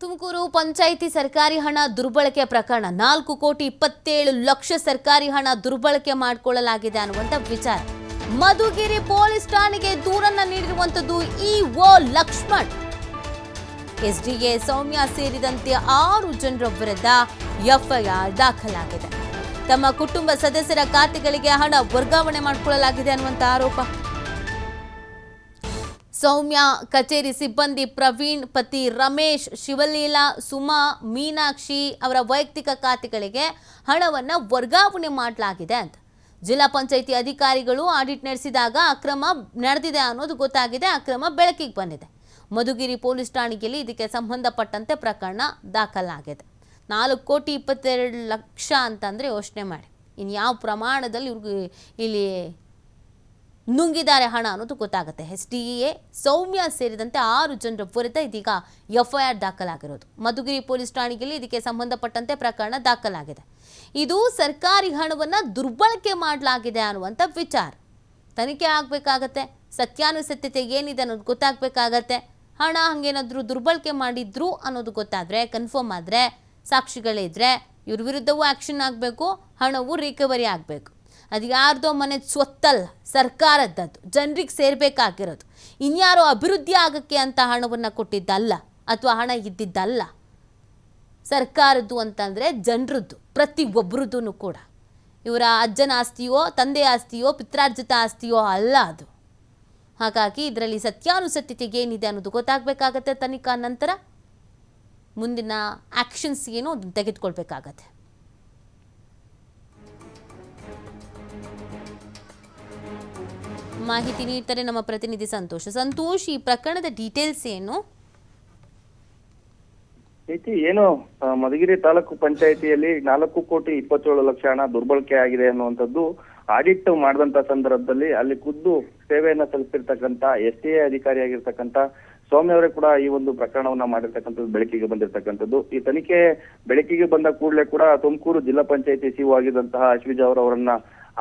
ತುಮಕೂರು ಪಂಚಾಯಿತಿ ಸರ್ಕಾರಿ ಹಣ ದುರ್ಬಳಕೆ ಪ್ರಕರಣ 4,27,00,000 ಸರ್ಕಾರಿ ಹಣ ದುರ್ಬಳಕೆ ಮಾಡಿಕೊಳ್ಳಲಾಗಿದೆ ಅನ್ನುವಂತ ವಿಚಾರ. ಮಧುಗಿರಿ ಪೊಲೀಸ್ ಠಾಣೆಗೆ ದೂರನ್ನ ನೀಡಿರುವಂತದ್ದು ಇಒ ಲಕ್ಷ್ಮಣ್. ಎಸ್ಡಿಎ ಸೌಮ್ಯ ಸೇರಿದಂತೆ 6 ಜನರ ವಿರುದ್ಧ ಎಫ್ಐಆರ್ ದಾಖಲಾಗಿದೆ. ತಮ್ಮ ಕುಟುಂಬ ಸದಸ್ಯರ ಖಾತೆಗಳಿಗೆ ಹಣ ವರ್ಗಾವಣೆ ಮಾಡಿಕೊಳ್ಳಲಾಗಿದೆ ಅನ್ನುವಂತ ಆರೋಪ. ಸೌಮ್ಯ ಕಚೇರಿ ಸಿಬ್ಬಂದಿ ಪ್ರವೀಣ್, ಪತಿ ರಮೇಶ್, ಶಿವಲೀಲಾ, ಸುಮಾ, ಮೀನಾಕ್ಷಿ ಅವರ ವೈಯಕ್ತಿಕ ಖಾತೆಗಳಿಗೆ ಹಣವನ್ನು ವರ್ಗಾವಣೆ ಮಾಡಲಾಗಿದೆ ಅಂತ ಜಿಲ್ಲಾ ಪಂಚಾಯಿತಿ ಅಧಿಕಾರಿಗಳು ಆಡಿಟ್ ನಡೆಸಿದಾಗ ಅಕ್ರಮ ನಡೆದಿದೆ ಅನ್ನೋದು ಗೊತ್ತಾಗಿದೆ. ಅಕ್ರಮ ಬೆಳಕಿಗೆ ಬಂದಿದೆ. ಮಧುಗಿರಿ ಪೊಲೀಸ್ ಠಾಣೆಯಲ್ಲಿ ಇದಕ್ಕೆ ಸಂಬಂಧಪಟ್ಟಂತೆ ಪ್ರಕರಣ ದಾಖಲಾಗಿದೆ. 4,22,00,000 ಅಂತಂದರೆ ಯೋಚನೆ ಮಾಡಿ ಇನ್ಯಾವ ಪ್ರಮಾಣದಲ್ಲಿ ಇವ್ರಿಗೆ ಇಲ್ಲಿ ನುಂಗಿದ್ದಾರೆ ಹಣ ಅನ್ನೋದು ಗೊತ್ತಾಗುತ್ತೆ. ಎಸ್ಡಿಎ ಸೌಮ್ಯ ಸೇರಿದಂತೆ 6 ಜನರ ವಿರುದ್ಧ ಇದೀಗ ಎಫ್ಐಆರ್ ದಾಖಲಾಗಿರೋದು. ಮಧುಗಿರಿ ಪೊಲೀಸ್ ಠಾಣೆಯಲ್ಲಿ ಇದಕ್ಕೆ ಸಂಬಂಧಪಟ್ಟಂತೆ ಪ್ರಕರಣ ದಾಖಲಾಗಿದೆ. ಇದು ಸರ್ಕಾರಿ ಹಣವನ್ನು ದುರ್ಬಳಕೆ ಮಾಡಲಾಗಿದೆ ಅನ್ನುವಂಥ ವಿಚಾರ ತನಿಖೆ ಆಗಬೇಕಾಗತ್ತೆ. ಸತ್ಯಾನುಸತ್ಯತೆ ಏನಿದೆ ಅನ್ನೋದು ಗೊತ್ತಾಗಬೇಕಾಗತ್ತೆ. ಹಣ ಹಂಗೇನಾದರೂ ದುರ್ಬಳಕೆ ಮಾಡಿದ್ರು ಅನ್ನೋದು ಗೊತ್ತಾದರೆ, ಕನ್ಫರ್ಮ್ ಆದರೆ, ಸಾಕ್ಷಿಗಳಿದ್ರೆ ಇವ್ರ ವಿರುದ್ಧವೂ ಆ್ಯಕ್ಷನ್ ಆಗಬೇಕು, ಹಣವು ರಿಕವರಿ ಆಗಬೇಕು. ಅದು ಯಾರ್ದೋ ಮನೆ ಸ್ವತ್ತಲ್ಲ, ಸರ್ಕಾರದ್ದದ್ದು, ಜನರಿಗೆ ಸೇರಬೇಕಾಗಿರೋದು. ಇನ್ಯಾರೋ ಅಭಿವೃದ್ಧಿ ಆಗೋಕ್ಕೆ ಅಂತ ಹಣವನ್ನು ಕೊಟ್ಟಿದ್ದಲ್ಲ ಅಥವಾ ಹಣ ಇದ್ದಿದ್ದಲ್ಲ. ಸರ್ಕಾರದ್ದು ಅಂತಂದರೆ ಜನರದ್ದು, ಪ್ರತಿಯೊಬ್ಬರದ್ದು ಕೂಡ. ಇವರ ಅಜ್ಜನ ಆಸ್ತಿಯೋ, ತಂದೆ ಆಸ್ತಿಯೋ, ಪಿತ್ರಾರ್ಜಿತ ಆಸ್ತಿಯೋ ಅಲ್ಲ ಅದು. ಹಾಗಾಗಿ ಇದರಲ್ಲಿ ಸತ್ಯಾನುಸತ್ಯತೆ ಏನಿದೆ ಅನ್ನೋದು ಗೊತ್ತಾಗಬೇಕಾಗತ್ತೆ. ತನಿಖಾ ನಂತರ ಮುಂದಿನ ಆ್ಯಕ್ಷನ್ಸ್ ಏನೋ ಅದನ್ನು ತೆಗೆದುಕೊಳ್ಬೇಕಾಗತ್ತೆ. ಮಾಹಿತಿ ನೀಡ್ತಾರೆ ನಮ್ಮ ಪ್ರತಿನಿಧಿ ಸಂತೋಷ್. ಈ ಪ್ರಕರಣದ ಡೀಟೇಲ್ಸ್ ಏನು? ಏನು ಮಧುಗಿರಿ ತಾಲೂಕು ಪಂಚಾಯಿತಿಯಲ್ಲಿ 4,27,00,000 ಹಣ ದುರ್ಬಳಕೆ ಆಗಿದೆ ಅನ್ನುವಂಥದ್ದು ಆಡಿಟ್ ಮಾಡಿದಂತ ಸಂದರ್ಭದಲ್ಲಿ ಅಲ್ಲಿ ಖುದ್ದು ಸೇವೆಯನ್ನ ಸಲ್ಲಿಸಿರ್ತಕ್ಕಂಥ ಎಸ್ಟಿಎ ಅಧಿಕಾರಿಯಾಗಿರ್ತಕ್ಕಂಥ ಸೌಮ್ಯ ಅವರೇ ಕೂಡ ಈ ಒಂದು ಪ್ರಕರಣವನ್ನ ಮಾಡಿರ್ತಕ್ಕಂಥದ್ದು ಬೆಳಕಿಗೆ ಬಂದಿರತಕ್ಕಂಥದ್ದು. ಈ ತನಿಖೆ ಬೆಳಕಿಗೆ ಬಂದ ಕೂಡಲೇ ಕೂಡ ತುಮಕೂರು ಜಿಲ್ಲಾ ಪಂಚಾಯಿತಿ ಸಿಇಒ ಆಗಿದ್ದಂತಹ ಅಶ್ವಿಜ್ ಅವರನ್ನ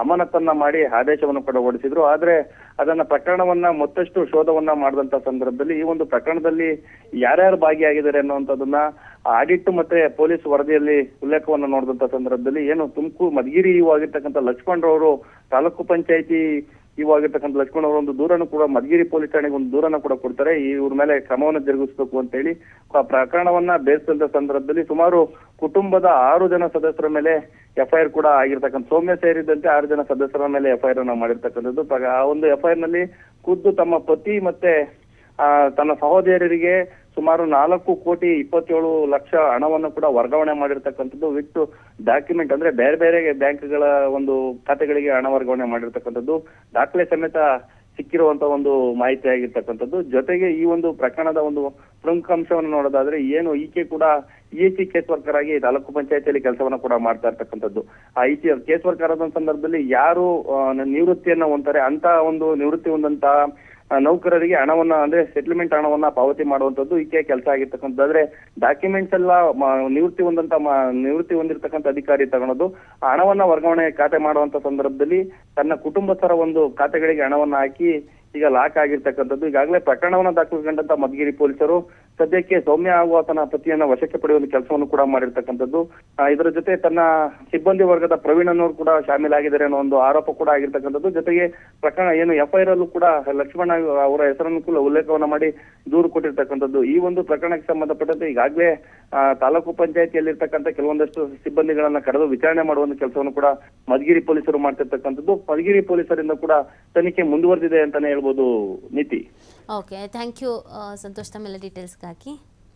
ಅಮಾನತನ್ನ ಮಾಡಿ ಆದೇಶವನ್ನು ಕೂಡ ಹೊರಡಿಸಿದ್ರು. ಆದ್ರೆ ಅದನ್ನ ಪ್ರಕರಣವನ್ನ ಮತ್ತಷ್ಟು ಶೋಧವನ್ನ ಮಾಡಿದಂತ ಸಂದರ್ಭದಲ್ಲಿ ಈ ಒಂದು ಪ್ರಕರಣದಲ್ಲಿ ಯಾರ್ಯಾರು ಭಾಗಿಯಾಗಿದ್ದಾರೆ ಅನ್ನುವಂಥದ್ದನ್ನ ಆಡಿಟ್ ಮತ್ತೆ ಪೊಲೀಸ್ ವರದಿಯಲ್ಲಿ ಉಲ್ಲೇಖವನ್ನ ನೋಡಿದಂತ ಸಂದರ್ಭದಲ್ಲಿ ಏನು ತುಮಕೂರು ಮಧುಗಿರಿ ಇಒ ಆಗಿರ್ತಕ್ಕಂಥ ಲಕ್ಷ್ಮಣ್ ರವರು ತಾಲೂಕು ಪಂಚಾಯಿತಿ ಇಒ ಆಗಿರ್ತಕ್ಕಂಥ ಲಕ್ಷ್ಮಣ್ ಅವರು ಒಂದು ದೂರನ್ನು ಕೂಡ ಮಧುಗಿರಿ ಪೊಲೀಸ್ ಠಾಣೆಗೆ ಒಂದು ದೂರನ್ನು ಕೂಡ ಕೊಡ್ತಾರೆ. ಇವ್ರ ಮೇಲೆ ಕ್ರಮವನ್ನು ಜರುಗಿಸಬೇಕು ಅಂತ ಹೇಳಿ ಪ್ರಕರಣವನ್ನ ಬೇಯಿಸಿದ ಸಂದರ್ಭದಲ್ಲಿ ಸುಮಾರು ಕುಟುಂಬದ 6 ಜನ ಸದಸ್ಯರ ಮೇಲೆ ಎಫ್ಐಆರ್ ಕೂಡ ಆಗಿರ್ತಕ್ಕಂಥ ಸೌಮ್ಯ ಸೇರಿದಂತೆ 6 ಜನ ಸದಸ್ಯರ ಮೇಲೆ ಎಫ್ಐಆರ್ ಅನ್ನ ಮಾಡಿರ್ತಕ್ಕಂಥದ್ದು. ಆ ಒಂದು ಎಫ್ಐಆರ್ ನಲ್ಲಿ ಖುದ್ದು ತಮ್ಮ ಪತಿ ಮತ್ತೆ ತನ್ನ ಸಹೋದರಿಯರಿಗೆ ಸುಮಾರು 4,27,00,000 ಹಣವನ್ನು ಕೂಡ ವರ್ಗಾವಣೆ ಮಾಡಿರ್ತಕ್ಕಂಥದ್ದು ವಿತ್ ಡಾಕ್ಯುಮೆಂಟ್, ಅಂದ್ರೆ ಬೇರೆ ಬೇರೆ ಬ್ಯಾಂಕ್ಗಳ ಒಂದು ಖಾತೆಗಳಿಗೆ ಹಣ ವರ್ಗಾವಣೆ ಮಾಡಿರ್ತಕ್ಕಂಥದ್ದು ದಾಖಲೆ ಸಮೇತ ಸಿಕ್ಕಿರುವಂತ ಒಂದು ಮಾಹಿತಿ ಆಗಿರ್ತಕ್ಕಂಥದ್ದು. ಜೊತೆಗೆ ಈ ಒಂದು ಪ್ರಕರಣದ ಒಂದು ಪ್ರಮುಖ ಅಂಶವನ್ನು ನೋಡೋದಾದ್ರೆ ಏನು ಈಕೆ ಕೂಡ ಇಎಸಿ ಕೇಸ್ ವರ್ಕರ್ ಆಗಿ ತಾಲೂಕು ಪಂಚಾಯತಿಯಲ್ಲಿ ಕೆಲಸವನ್ನ ಕೂಡ ಮಾಡ್ತಾ ಇರ್ತಕ್ಕಂಥದ್ದು. ಆ ಇಸಿ ಕೇಸ್ ವರ್ಕರ್ ಆದ ಸಂದರ್ಭದಲ್ಲಿ ಯಾರು ನಿವೃತ್ತಿಯನ್ನ ಹೊಂತಾರೆ ಅಂತ ಒಂದು ನಿವೃತ್ತಿ ಹೊಂದಂತ ನೌಕರರಿಗೆ ಹಣವನ್ನ ಅಂದ್ರೆ ಸೆಟಲ್ಮೆಂಟ್ ಹಣವನ್ನ ಪಾವತಿ ಮಾಡುವಂತದ್ದು ಈಕೆ ಕೆಲಸ ಆಗಿರ್ತಕ್ಕಂಥದ್ದು. ಆದ್ರೆ ಡಾಕ್ಯುಮೆಂಟ್ಸ್ ಎಲ್ಲ ನಿವೃತ್ತಿ ಹೊಂದಿರತಕ್ಕಂಥ ಅಧಿಕಾರಿ ತಗೊಳೋದು, ಹಣವನ್ನ ವರ್ಗಾವಣೆ ಖಾತೆ ಮಾಡುವಂತ ಸಂದರ್ಭದಲ್ಲಿ ತನ್ನ ಕುಟುಂಬಸ್ಥರ ಒಂದು ಖಾತೆಗಳಿಗೆ ಹಣವನ್ನ ಹಾಕಿ ಈಗ ಲಾಕ್ ಆಗಿರ್ತಕ್ಕಂಥದ್ದು. ಈಗಾಗಲೇ ಪ್ರಕರಣವನ್ನ ದಾಖಲಿಸಿಕೊಂಡಂತ ಮಧುಗಿರಿ ಪೊಲೀಸರು ಸದ್ಯಕ್ಕೆ ಸೌಮ್ಯ ಹಾಗೂ ತನ್ನ ಪತಿಯನ್ನ ವಶಕ್ಕೆ ಪಡೆಯುವ ಕೆಲಸವನ್ನು ಕೂಡ ಮಾಡಿರ್ತಕ್ಕಂಥದ್ದು. ಇದರ ಜೊತೆ ತನ್ನ ಸಿಬ್ಬಂದಿ ವರ್ಗದ ಪ್ರವೀಣ್ ಅನ್ನೋರು ಕೂಡ ಶಾಮೀಲಾಗಿದ್ದಾರೆ ಅನ್ನೋ ಒಂದು ಆರೋಪ ಕೂಡ ಆಗಿರ್ತಕ್ಕಂಥದ್ದು. ಜೊತೆಗೆ ಪ್ರಕರಣ ಏನು ಎಫ್ಐಆರ್ ಅಲ್ಲೂ ಕೂಡ ಲಕ್ಷ್ಮಣ ಅವರ ಹೆಸರನ್ನು ಕೂಡ ಉಲ್ಲೇಖವನ್ನ ಮಾಡಿ ದೂರು ಕೊಟ್ಟಿರ್ತಕ್ಕಂಥದ್ದು. ಈ ಒಂದು ಪ್ರಕರಣಕ್ಕೆ ಸಂಬಂಧಪಟ್ಟಂತೆ ಈಗಾಗಲೇ ತಾಲೂಕು ಪಂಚಾಯತಿಯಲ್ಲಿರ್ತಕ್ಕಂಥ ಕೆಲವೊಂದಷ್ಟು ಸಿಬ್ಬಂದಿಗಳನ್ನ ಕರೆದು ವಿಚಾರಣೆ ಮಾಡುವ ಒಂದು ಕೆಲಸವನ್ನು ಕೂಡ ಮಧುಗಿರಿ ಪೊಲೀಸರು ಮಾಡ್ತಿರ್ತಕ್ಕಂಥದ್ದು. ಮಧುಗಿರಿ ಪೊಲೀಸರಿಂದ ಕೂಡ ತನಿಖೆ ಮುಂದುವರೆದಿದೆ ಅಂತಾನೆ ಹೇಳ್ಬೋದು. ನೀತಿ. ಓಕೆ, ಥ್ಯಾಂಕ್ ಯು ಸಂತೋಷ್, ತಮ್ಮೆಲ್ಲ ಡೀಟೇಲ್ಸ್ಗಾಗಿ.